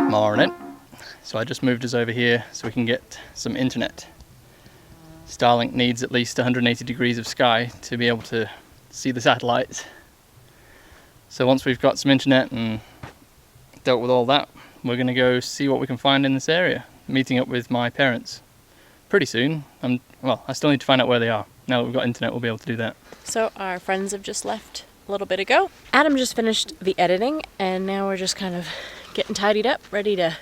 Morning. So I just moved us over here so we can get some internet. Starlink needs at least 180 degrees of sky to be able to see the satellites. So once we've got some internet and dealt with all that, we're going to go see what we can find in this area. Meeting up with my parents pretty soon. Well, I still need to find out where they are. Now that we've got internet, we'll be able to do that. So our friends have just left a little bit ago. Adam just finished the editing and now we're just kind of getting tidied up, ready to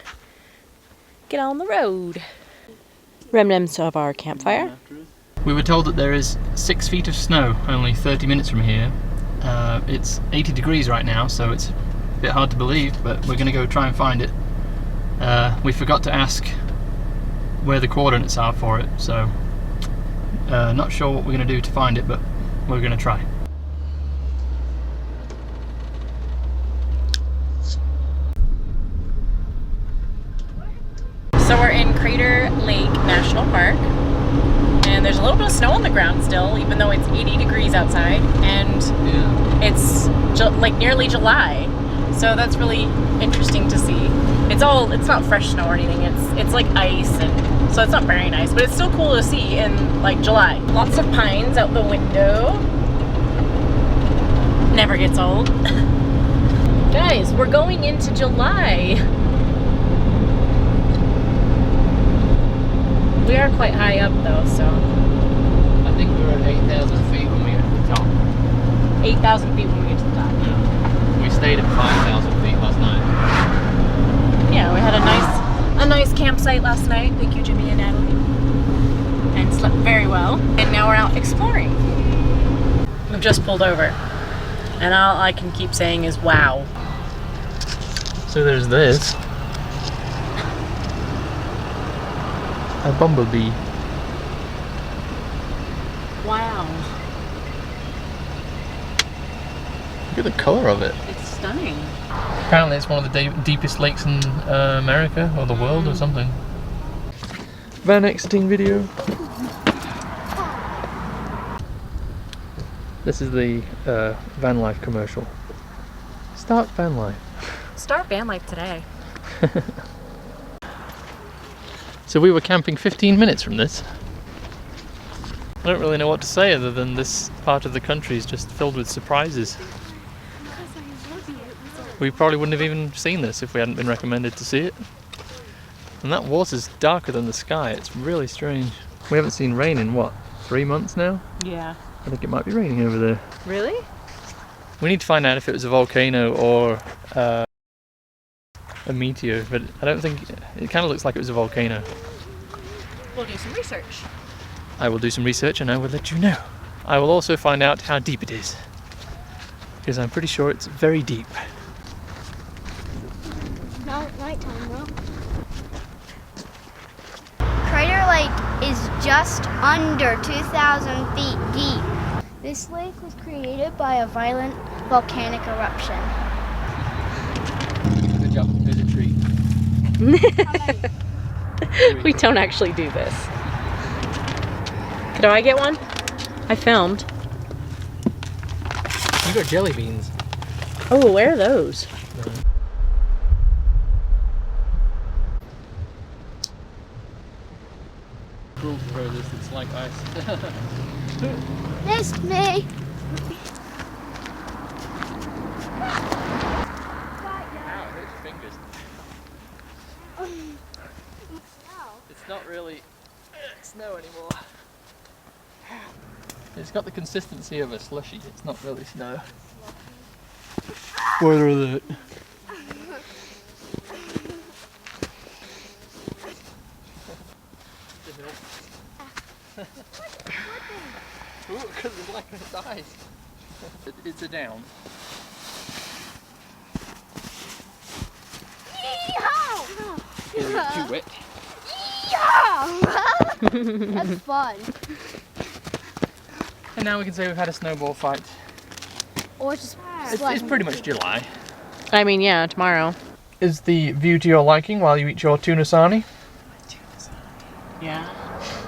get on the road. Remnants of our campfire. We were told that there is 6 feet of snow only 30 minutes from here. It's 80 degrees right now, so it's a bit hard to believe, but we're going to go try and find it. We forgot to ask where the coordinates are for it, so not sure what we're going to do to find it, but we're going to try. So we're in Crater Lake National Park, and there's a little bit of snow on the ground still, even though it's 80 degrees outside, and it's like nearly July. So that's really interesting to see. It's not fresh snow or anything. It's like ice, and so it's not very nice, but it's still cool to see in like July. Lots of pines out the window. Never gets old. Guys, we're going into July. We are quite high up though, so. I think we're at 8,000 feet when we get to the top. 8,000 feet when we get to the top. Yeah. We stayed at 5,000 feet last night. Yeah, we had a nice campsite last night. Thank you, Jimmy and Natalie. And slept very well. And now we're out exploring. We've just pulled over. And all I can keep saying is wow. So there's this. A bumblebee. Wow. Look at the colour of it. It's stunning. Apparently it's one of the deepest lakes in America or the world or something. Van exiting video. This is the VANLIFE commercial. Start VANLIFE. Start VANLIFE today. So we were camping 15 minutes from this. I don't really know what to say other than this part of the country is just filled with surprises. We probably wouldn't have even seen this if we hadn't been recommended to see it. And that water's darker than the sky. It's really strange. We haven't seen rain in what, 3 months now? Yeah. I think it might be raining over there. Really? We need to find out if it was a volcano or a meteor, but I don't think, it kind of looks like it was a volcano. We'll do some research. I will do some research and I will let you know. I will also find out how deep it is, because I'm pretty sure it's very deep. Not at nighttime though. Crater Lake is just under 2,000 feet deep. This lake was created by a violent volcanic eruption. Good job, there's a tree. We don't actually do this. Do I get one? I filmed. You got jelly beans. Oh, where are those? Cruel to throw this, it's like ice. Missed me. Ow, it hurts your fingers. It's not really snow anymore. It's got the consistency of a slushy, it's not really snow. Spoiler alert. Ooh, because it's like it's ice. It's a down. Yeehaw! Is it too wet? Yeehaw! That's fun. And now we can say we've had a snowball fight. Or just It's pretty much July. I mean, yeah, tomorrow. Is the view to your liking while you eat your tuna sarnie? Yeah.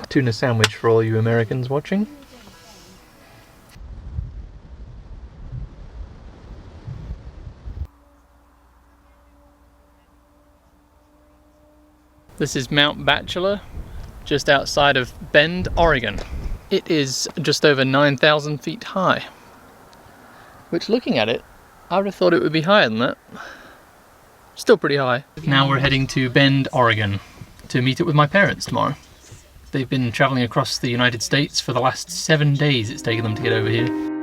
Tuna sandwich for all you Americans watching. This is Mount Bachelor, just outside of Bend, Oregon. It is just over 9,000 feet high, which, looking at it, I would have thought it would be higher than that. Still pretty high. Now we're heading to Bend, Oregon to meet up with my parents tomorrow. They've been traveling across the United States for the last 7 days it's taken them to get over here.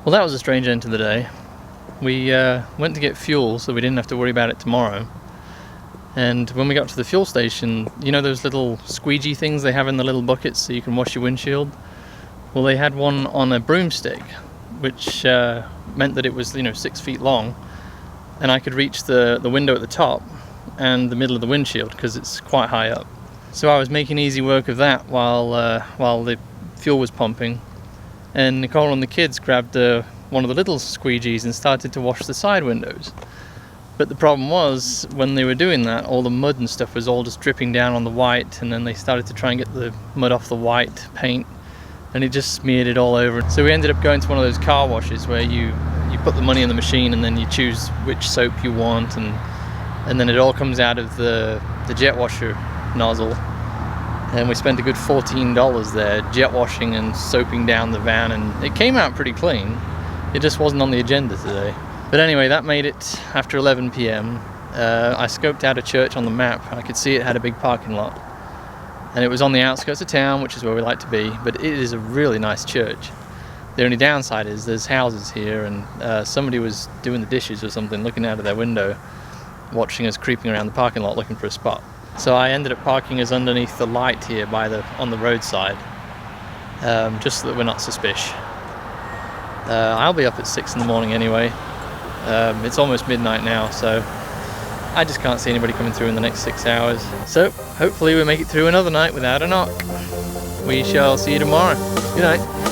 Well, that was a strange end to the day. We went to get fuel so we didn't have to worry about it tomorrow. And when we got to the fuel station, you know those little squeegee things they have in the little buckets so you can wash your windshield? Well, they had one on a broomstick, which meant that it was, 6 feet long, and I could reach the window at the top and the middle of the windshield because it's quite high up. So I was making easy work of that while the fuel was pumping. And Nicole and the kids grabbed one of the little squeegees and started to wash the side windows. But the problem was, when they were doing that, all the mud and stuff was all just dripping down on the white, and then they started to try and get the mud off the white paint, and it just smeared it all over. So we ended up going to one of those car washes where you put the money in the machine and then you choose which soap you want, and then it all comes out of the jet washer nozzle. And we spent a good $14 there jet washing and soaping down the van, and it came out pretty clean. It just wasn't on the agenda today. But anyway, that made it after 11 p.m. I scoped out a church on the map. I could see it had a big parking lot. And it was on the outskirts of town, which is where we like to be, but it is a really nice church. The only downside is there's houses here, and somebody was doing the dishes or something, looking out of their window, watching us creeping around the parking lot looking for a spot. So I ended up parking us underneath the light here on the roadside, just so that we're not suspicious. I'll be up at 6 in the morning anyway. It's almost midnight now, so I just can't see anybody coming through in the next 6 hours. So hopefully we make it through another night without a knock. We shall see you tomorrow. Good night.